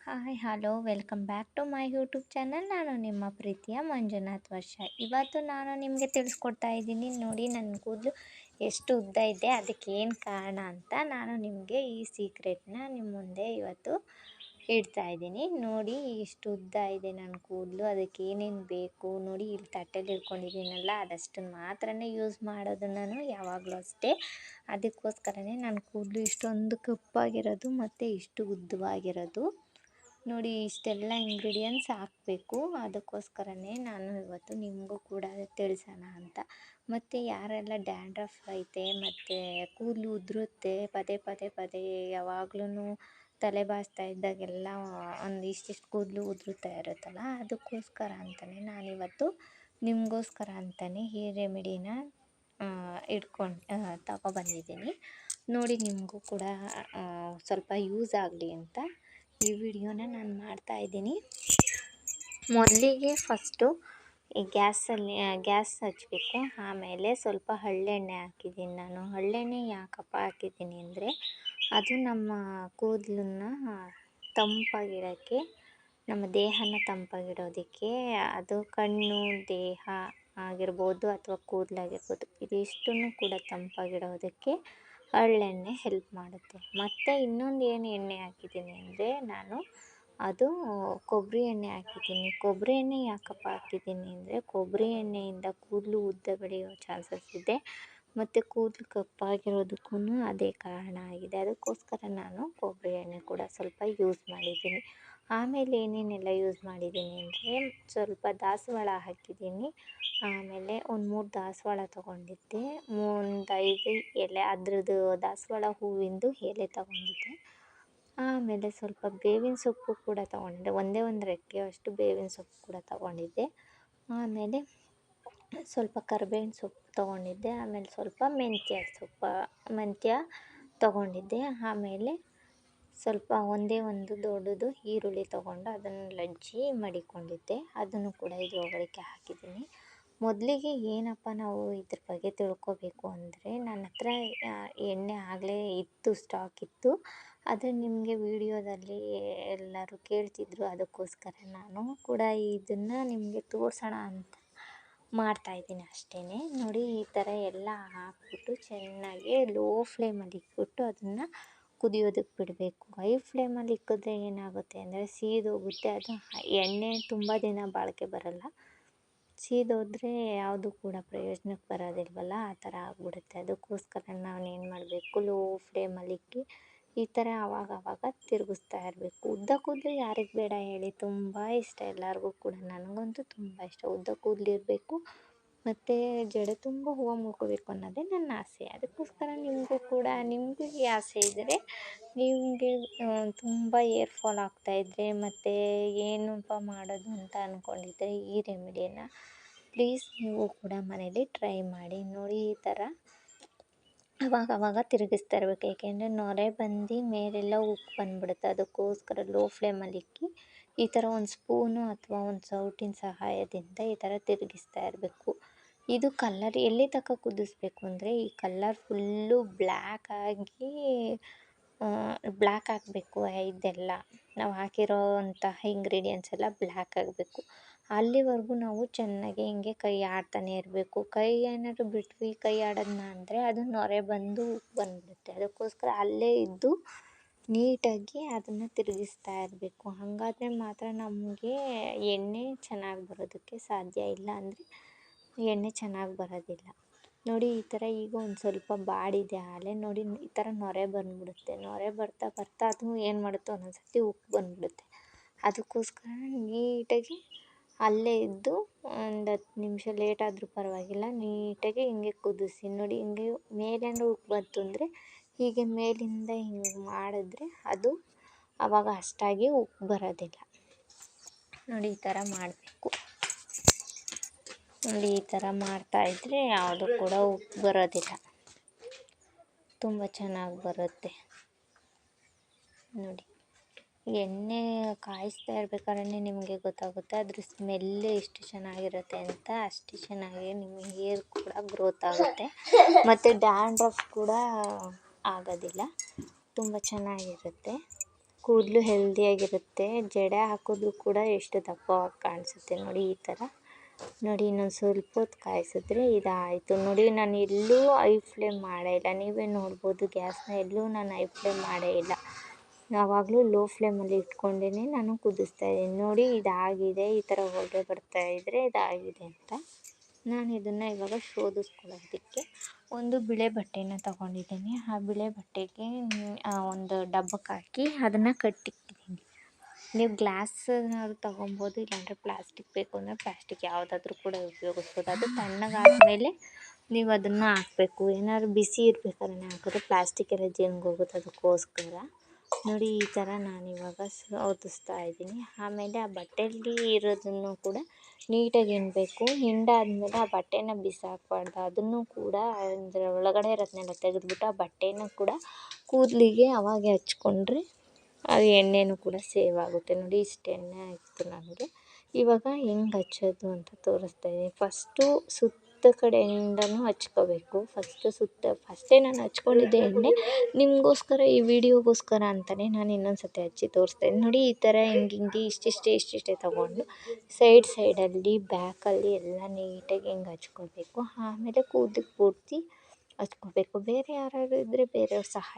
Hi hello welcome back to my YouTube channel. ನಾನು ನಿಮ್ಮ ಪ್ರೀತಿಯ ಮಂಜುನಾಥ್ ವರ್ಷ. ಇವತ್ತು ನಾನು ನಿಮಗೆ ತಿಳಿಸ್ಕೊಡ್ತಾ ಇದ್ದೀನಿ ನೋಡಿ, ನನ್ನ ಕೂದಲು ಎಷ್ಟು ಉದ್ದ ಇದೆ, ಅದಕ್ಕೆ ಏನು ಕಾರಣ ಅಂತ ನಾನು ನಿಮಗೆ ಈ ಸೀಕ್ರೆಟ್ನ ನಿಮ್ಮ ಮುಂದೆ ಇವತ್ತು ಇಡ್ತಾ ಇದ್ದೀನಿ. ನೋಡಿ ಎಷ್ಟು ಉದ್ದ ಇದೆ ನನ್ನ ಕೂದಲು, ಅದಕ್ಕೆ ಏನೇನು ಬೇಕು ನೋಡಿ. ಇಲ್ಲಿ ತಟ್ಟೆಲಿ ಇಟ್ಕೊಂಡಿದ್ದೀನಲ್ಲ, ಅದಷ್ಟನ್ನು ಮಾತ್ರನೇ ಯೂಸ್ ಮಾಡೋದು ನಾನು ಯಾವಾಗಲೂ ಅಷ್ಟೇ. ಅದಕ್ಕೋಸ್ಕರನೇ ನನ್ನ ಕೂದಲು ಇಷ್ಟೊಂದು ಕಪ್ಪಾಗಿರೋದು ಮತ್ತು ಇಷ್ಟು ಉದ್ದವಾಗಿರೋದು. ನೋಡಿ, ಇಷ್ಟೆಲ್ಲ ಇಂಗ್ರೀಡಿಯೆಂಟ್ಸ್ ಹಾಕಬೇಕು. ಅದಕ್ಕೋಸ್ಕರನೇ ನಾನು ಇವತ್ತು ನಿಮಗೂ ಕೂಡ ತಿಳಿಸೋಣ ಅಂತ. ಮತ್ತು ಯಾರೆಲ್ಲ ಡ್ಯಾಂಡ್ರಫ್ ಐತೆ ಮತ್ತು ಕೂದಲು ಉದುರುತ್ತೆ ಪದೇ ಪದೇ ಪದೇ ಯಾವಾಗ್ಲೂ ತಲೆ ಬಾಚ್ತಾ ಇದ್ದಾಗೆಲ್ಲ ಒಂದು ಇಷ್ಟಿಷ್ಟು ಕೂದಲು ಉದುರುತ್ತಾ ಇರುತ್ತಲ್ಲ, ಅದಕ್ಕೋಸ್ಕರ ಅಂತಲೇ ನಾನಿವತ್ತು ನಿಮಗೋಸ್ಕರ ಅಂತಲೇ ಈ ರೆಮಿಡಿನ ತಗೊಬಂದಿದ್ದೀನಿ. ನೋಡಿ, ನಿಮಗೂ ಕೂಡ ಸ್ವಲ್ಪ ಯೂಸ್ ಆಗಲಿ ಅಂತ ಈ ವಿಡಿಯೋನ ನಾನು ಮಾಡ್ತಾಯಿದ್ದೀನಿ. ಮೊದಲಿಗೆ ಫಸ್ಟು ಈ ಗ್ಯಾಸ್ ಹಚ್ಚಬೇಕು. ಆಮೇಲೆ ಸ್ವಲ್ಪ ಹರಳೆಣ್ಣೆ ಹಾಕಿದ್ದೀನಿ ನಾನು. ಹರಳೆಣ್ಣೆ ಯಾಕಪ್ಪ ಹಾಕಿದ್ದೀನಿ ಅಂದರೆ, ಅದು ನಮ್ಮ ಕೂದಲನ್ನ ತಂಪಾಗಿಡೋಕ್ಕೆ, ನಮ್ಮ ದೇಹನ ತಂಪಾಗಿಡೋದಕ್ಕೆ, ಅದು ಕಣ್ಣು ದೇಹ ಆಗಿರ್ಬೋದು ಅಥವಾ ಕೂದಲಾಗಿರ್ಬೋದು, ಇದಿಷ್ಟನ್ನು ಕೂಡ ತಂಪಾಗಿಡೋದಕ್ಕೆ ಹರಳೆಣ್ಣೆ ಹೆಲ್ಪ್ ಮಾಡುತ್ತೆ. ಮತ್ತು ಇನ್ನೊಂದು ಏನು ಎಣ್ಣೆ ಹಾಕಿದ್ದೀನಿ ಅಂದರೆ, ನಾನು ಅದು ಕೊಬ್ಬರಿ ಎಣ್ಣೆ ಹಾಕಿದ್ದೀನಿ. ಕೊಬ್ಬರಿ ಎಣ್ಣೆ ಯಾಕಪ್ಪ ಹಾಕಿದ್ದೀನಿ ಅಂದರೆ, ಕೊಬ್ಬರಿ ಎಣ್ಣೆಯಿಂದ ಕೂದಲು ಉದ್ದ ಬೆಳೆಯೋ ಚಾನ್ಸಸ್ ಇದೆ ಮತ್ತು ಕೂದಲು ಕಪ್ಪಾಗಿರೋದಕ್ಕೂ ಅದೇ ಕಾರಣ ಆಗಿದೆ. ಅದಕ್ಕೋಸ್ಕರ ನಾನು ಕೊಬ್ಬರಿ ಎಣ್ಣೆ ಕೂಡ ಸ್ವಲ್ಪ ಯೂಸ್ ಮಾಡಿದ್ದೀನಿ. ಆಮೇಲೆ ಏನೇನೆಲ್ಲ ಯೂಸ್ ಮಾಡಿದ್ದೀನಿ ಅಂದರೆ, ಸ್ವಲ್ಪ ದಾಸವಾಳ ಹಾಕಿದ್ದೀನಿ. ಆಮೇಲೆ ಒಂದು 3 ದಾಸವಾಳ ತೊಗೊಂಡಿದ್ದೆ, ಒಂದು 5 ಎಲೆ ಅದ್ರದ್ದು ದಾಸವಾಳ ಹೂವಿಂದು ಎಲೆ ತೊಗೊಂಡಿದ್ದೆ. ಆಮೇಲೆ ಸ್ವಲ್ಪ ಬೇವಿನ ಸೊಪ್ಪು ಕೂಡ ತೊಗೊಂಡಿದ್ದೆ, ಒಂದೇ ಒಂದು ರೆಕ್ಕೆಯಷ್ಟು ಬೇವಿನ ಸೊಪ್ಪು ಕೂಡ ತೊಗೊಂಡಿದ್ದೆ. ಆಮೇಲೆ ಸ್ವಲ್ಪ ಕರಿಬೇವಿನ ಸೊಪ್ಪು ತೊಗೊಂಡಿದ್ದೆ. ಆಮೇಲೆ ಸ್ವಲ್ಪ ಮೆಂತ್ಯ ತೊಗೊಂಡಿದ್ದೆ. ಆಮೇಲೆ ಸ್ವಲ್ಪ ಒಂದೇ ಒಂದು ದೊಡ್ಡದು ಈರುಳ್ಳಿ ತೊಗೊಂಡು ಅದನ್ನು ಲಜ್ಜಿ ಮಡಿಕೊಂಡಿದ್ದೆ, ಅದನ್ನು ಕೂಡ ಇದ್ರೊಳಗೆ ಹಾಕಿದ್ದೀನಿ. ಮೊದಲಿಗೆ ಏನಪ್ಪ ನಾವು ಇದ್ರ ಬಗ್ಗೆ ತಿಳ್ಕೊಬೇಕು ಅಂದರೆ, ನನ್ನ ಹತ್ರ ಎಣ್ಣೆ ಆಗಲೇ ಇತ್ತು, ಸ್ಟಾಕ್ ಇತ್ತು. ಆದರೆ ನಿಮಗೆ ವಿಡಿಯೋದಲ್ಲಿ ಎಲ್ಲರೂ ಕೇಳ್ತಿದ್ರು, ಅದಕ್ಕೋಸ್ಕರ ನಾನು ಕೂಡ ಇದನ್ನು ನಿಮಗೆ ತೋರಿಸೋಣ ಅಂತ ಮಾಡ್ತಾಯಿದ್ದೀನಿ ಅಷ್ಟೇ. ನೋಡಿ, ಈ ಥರ ಎಲ್ಲ ಹಾಕ್ಬಿಟ್ಟು ಚೆನ್ನಾಗಿ ಲೋ ಫ್ಲೇಮಲ್ಲಿ ಇಟ್ಬಿಟ್ಟು ಅದನ್ನು ಕುದಿಯೋದಕ್ಕೆ ಬಿಡಬೇಕು. ಹೈ ಫ್ಲೇಮಲ್ಲಿ ಇಕ್ಕಿದ್ರೆ ಏನಾಗುತ್ತೆ ಅಂದರೆ ಸೀದೋಗುತ್ತೆ, ಅದು ಎಣ್ಣೆ ತುಂಬ ದಿನ ಬಾಳಿಕೆ ಬರಲ್ಲ. ಸೀದೋದ್ರೆ ಯಾವುದು ಕೂಡ ಪ್ರಯೋಜನಕ್ಕೆ ಬರೋದಿಲ್ವಲ್ಲ, ಆ ಥರ ಆಗಿಬಿಡುತ್ತೆ. ಅದಕ್ಕೋಸ್ಕರ ನಾವೇನು ಮಾಡಬೇಕು, ಲೋ ಫ್ಲೇಮಲ್ಲಿ ಇಕ್ಕಿ ಈ ಥರ ಆವಾಗ ತಿರುಗಿಸ್ತಾ ಇರಬೇಕು. ಉದ್ದ ಕೂದಲು ಯಾರಿಗೆ ಬೇಡ ಹೇಳಿ, ತುಂಬ ಇಷ್ಟ ಎಲ್ಲರಿಗೂ ಕೂಡ. ನನಗಂತೂ ತುಂಬ ಇಷ್ಟ ಉದ್ದ ಕೂದಲು ಇರಬೇಕು ಮತ್ತು ಜಡೆ ತುಂಬ ಹೂವು ಮುಡ್ಕೋಬೇಕು ಅನ್ನೋದೇ ನನ್ನ ಆಸೆ. ಅದಕ್ಕೋಸ್ಕರ ನಿಮಗೂ ಈ ಆಸೆ ಇದ್ದರೆ, ನಿಮಗೆ ತುಂಬ ಏರ್ ಫಾಲ್ ಆಗ್ತಾಯಿದ್ರೆ ಮತ್ತು ಏನಪ್ಪ ಮಾಡೋದು ಅಂತ ಅಂದ್ಕೊಂಡಿದ್ದರೆ, ಈ ರೆಮಿಡಿನ ಪ್ಲೀಸ್ ನೀವು ಕೂಡ ಮನೇಲಿ ಟ್ರೈ ಮಾಡಿ. ನೋಡಿ, ಈ ಥರ ಅವಾಗ ತಿರುಗಿಸ್ತಾ ಇರಬೇಕು. ಏಕೆಂದರೆ ನೊರೆ ಬಂದು ಮೇಲೆಲ್ಲ ಉಪ್ಪು ಬಂದುಬಿಡುತ್ತೆ. ಅದಕ್ಕೋಸ್ಕರ ಲೋ ಫ್ಲೇಮಲ್ಲಿ ಇಕ್ಕಿ ಈ ಥರ ಒಂದು ಸ್ಪೂನು ಅಥವಾ ಒಂದು ಸೌಟಿನ ಸಹಾಯದಿಂದ ಈ ಥರ ತಿರುಗಿಸ್ತಾ ಇರಬೇಕು. ಇದು ಕಲ್ಲರ್ ಎಲ್ಲಿ ತನಕ ಕುದಿಸ್ಬೇಕು ಅಂದರೆ, ಈ ಕಲ್ಲರ್ ಫುಲ್ಲು ಬ್ಲ್ಯಾಕ್ ಆಗಬೇಕು. ಇದೆಲ್ಲ ನಾವು ಹಾಕಿರೋಂತಹ ಇಂಗ್ರೀಡಿಯೆಂಟ್ಸ್ ಎಲ್ಲ ಬ್ಲ್ಯಾಕ್ ಆಗಬೇಕು. ಅಲ್ಲಿವರೆಗೂ ನಾವು ಚೆನ್ನಾಗಿ ಹಿಂಗೆ ಕೈ ಆಡ್ತಾನೆ ಇರಬೇಕು. ಕೈ ಏನಾದರೂ ಬಿಟ್ವಿ, ಕೈ ಆಡೋದನ್ನ ಅಂದರೆ ಅದು ನೊರೆ ಬಂದು ಉಪ್ಪು ಬಂದುಬಿಡುತ್ತೆ. ಅದಕ್ಕೋಸ್ಕರ ಅಲ್ಲೇ ಇದ್ದು ನೀಟಾಗಿ ಅದನ್ನು ತಿರುಗಿಸ್ತಾ ಇರಬೇಕು. ಹಾಗಾದರೆ ಮಾತ್ರ ನಮಗೆ ಎಣ್ಣೆ ಚೆನ್ನಾಗಿ ಬರೋದಕ್ಕೆ ಸಾಧ್ಯ. ಇಲ್ಲ ಅಂದರೆ ಎಣ್ಣೆ ಚೆನ್ನಾಗಿ ಬರೋದಿಲ್ಲ. ನೋಡಿ, ಈ ಥರ ಈಗ ಒಂದು ಸ್ವಲ್ಪ ಬಾಡಿದೆ ಆಲೆ. ನೋಡಿ, ಈ ಥರ ನೊರೆ ಬಂದುಬಿಡುತ್ತೆ. ನೊರೆ ಬರ್ತಾ ಅದು ಏನು ಮಾಡುತ್ತೆ, ಒಂದೊಂದು ಸರ್ತಿ ಉಪ್ಪು ಬಂದುಬಿಡುತ್ತೆ. ಅದಕ್ಕೋಸ್ಕರ ನೀಟಾಗಿ ಅಲ್ಲೇ ಇದ್ದು ಒಂದು 10 ನಿಮಿಷ ಲೇಟಾದರೂ ಪರವಾಗಿಲ್ಲ, ನೀಟಾಗಿ ಹಿಂಗೆ ಕುದಿಸಿ. ನೋಡಿ, ಹಿಂಗೆ ಮೇಲೇನೂ ಉಪ್ಪು ಬಂತು ಅಂದರೆ ಹೀಗೆ ಮೇಲಿಂದ ಹಿಂಗೆ ಮಾಡಿದ್ರೆ ಅದು ಆವಾಗ ಅಷ್ಟಾಗಿ ಉಪ್ಪು ಬರೋದಿಲ್ಲ. ನೋಡಿ, ಈ ಥರ ಮಾಡಬೇಕು. ನೋಡಿ, ಈ ಥರ ಮಾಡ್ತಾಯಿದ್ರೆ ಯಾವುದು ಕೂಡ ಉಪ್ಪು ಬರೋದಿಲ್ಲ, ತುಂಬ ಚೆನ್ನಾಗಿ ಬರುತ್ತೆ. ನೋಡಿ, ಎಣ್ಣೆ ಕಾಯಿಸ್ತಾ ಇರ್ಬೇಕಾದ್ರೆ ನಿಮಗೆ ಗೊತ್ತಾಗುತ್ತೆ ಅದ್ರ ಸ್ಮೆಲ್ ಎಷ್ಟು ಚೆನ್ನಾಗಿರುತ್ತೆ ಅಂತ. ಅಷ್ಟು ಚೆನ್ನಾಗಿ ನಿಮ್ಮ ಹೇರ್ ಕೂಡ ಗ್ರೋತ್ ಆಗುತ್ತೆ ಮತ್ತು ಡ್ಯಾಂಡ್ರಫ್ ಕೂಡ ಆಗೋದಿಲ್ಲ, ತುಂಬ ಚೆನ್ನಾಗಿರುತ್ತೆ. ಕೂದಲು ಹೆಲ್ದಿಯಾಗಿರುತ್ತೆ. ಜಡೆ ಹಾಕಿದ್ರು ಕೂಡ ಎಷ್ಟು ದಪ್ಪವಾಗಿ ಕಾಣಿಸುತ್ತೆ ನೋಡಿ ಈ ಥರ. ನೋಡಿ ಇನ್ನೊಂದು ಸ್ವಲ್ಪ ಹೊತ್ತು ಕಾಯಿಸಿದ್ರೆ ಇದಾಯಿತು ನೋಡಿ. ನಾನು ಎಲ್ಲೂ ಐ ಫ್ಲೇಮ್ ಮಾಡೇ ಇಲ್ಲ, ನೀವೇ ನೋಡ್ಬೋದು ಗ್ಯಾಸ್ನ ಎಲ್ಲೂ ನಾನು ಐ ಫ್ಲೇಮ್ ಮಾಡೇ ಇಲ್ಲ. ಯಾವಾಗಲೂ ಲೋ ಫ್ಲೇಮಲ್ಲಿ ಇಟ್ಕೊಂಡೇ ನಾನು ಕುದಿಸ್ತಾ ಇದ್ದೀನಿ ನೋಡಿ. ಇದಾಗಿದೆ, ಈ ಥರ ಹೊಗೆ ಬರ್ತಾಯಿದ್ರೆ ಇದಾಗಿದೆ ಅಂತ. ನಾನು ಇದನ್ನು ಇವಾಗ ಶೋಧಿಸ್ಕೊಳ್ಳೋದಕ್ಕೆ ಒಂದು ಬಿಳೆ ಬಟ್ಟೆನ ತೊಗೊಂಡಿದ್ದೀನಿ. ಆ ಬಿಳೆ ಬಟ್ಟೆಗೆ ಒಂದು ಡಬ್ಬಕ್ಕೆ ಹಾಕಿ ಅದನ್ನು ಕಟ್ಟಿಟ್ಟಿದ್ದೀನಿ. ನೀವು ಗ್ಲಾಸ್ನಾದ್ರು ತೊಗೊಬೋದು, ಇಲ್ಲಾಂದರೆ ಪ್ಲಾಸ್ಟಿಕ್ ಬೇಕು ಅಂದರೆ ಪ್ಲಾಸ್ಟಿಕ್ ಯಾವುದಾದ್ರೂ ಕೂಡ ಉಪಯೋಗಿಸ್ಬೋದು. ಅದು ತಣ್ಣಗಾದ್ಮೇಲೆ ನೀವು ಅದನ್ನು ಹಾಕಬೇಕು. ಏನಾದ್ರು ಬಿಸಿ ಇರಬೇಕಾದ್ರೆ ಹಾಕಿದ್ರೆ ಪ್ಲಾಸ್ಟಿಕ್ ಎಲ್ಲ ಜಂಗೋಗುತ್ತೆ, ಅದಕ್ಕೋಸ್ಕರ ನೋಡಿ ಈ ಥರ ನಾನಿವಾಗ ಶೋಧಿಸ್ತಾ ಇದ್ದೀನಿ. ಆಮೇಲೆ ಆ ಬಟ್ಟೆಯಲ್ಲಿ ಇರೋದನ್ನು ಕೂಡ ನೀಟಾಗಿ ಹಿಂಡಬೇಕು. ಹಿಂಡಾದ್ಮೇಲೆ ಆ ಬಟ್ಟೆನ ಬಿಸಾಕಬಾರ್ದು, ಅದನ್ನು ಕೂಡ ಅದರ ಒಳಗಡೆ ಇರೋದನ್ನೆಲ್ಲ ತೆಗೆದುಬಿಟ್ಟು ಆ ಬಟ್ಟೆನ ಕೂಡ ಕೂದಲಿಗೆ ಅವಾಗೆ ಹಚ್ಕೊಂಡ್ರೆ ಆ ಎಣ್ಣೆನೂ ಕೂಡ ಸೇವ್ ಆಗುತ್ತೆ ನೋಡಿ. ಇಷ್ಟು ಎಣ್ಣೆ ಆಯಿತು ನನಗೆ. ಇವಾಗ ಹೆಂಗೆ ಹಚ್ಚೋದು ಅಂತ ತೋರಿಸ್ತಾ ಇದ್ದೀನಿ. ಫಸ್ಟು ಸುತ್ತ ಕಡೆಯಿಂದನೂ ಹಚ್ಕೋಬೇಕು. ಫಸ್ಟೇ ನಾನು ಹಚ್ಕೊಂಡಿದ್ದೆ ಎಣ್ಣೆ ನಿಮಗೋಸ್ಕರ, ಈ ವಿಡಿಯೋಗೋಸ್ಕರ ಅಂತಲೇ ನಾನು ಇನ್ನೊಂದು ಸತಿ ಹಚ್ಚಿ ತೋರಿಸ್ತಾ ಇದ್ದೀನಿ ನೋಡಿ. ಈ ಥರ ಹಿಂಗೆ ಇಷ್ಟಿಷ್ಟೇ ತೊಗೊಂಡು ಸೈಡಲ್ಲಿ ಬ್ಯಾಕಲ್ಲಿ ಎಲ್ಲ ನೀಟಾಗಿ ಹಿಂಗೆ ಹಚ್ಕೋಬೇಕು. ಆಮೇಲೆ ಕೂದಲಿಗೆ ಪೂರ್ತಿ ಹಚ್ಕೋಬೇಕು. ಬೇರೆ ಯಾರಾದ್ರು ಇದ್ದರೆ ಬೇರೆಯವ್ರ ಸಹಾಯ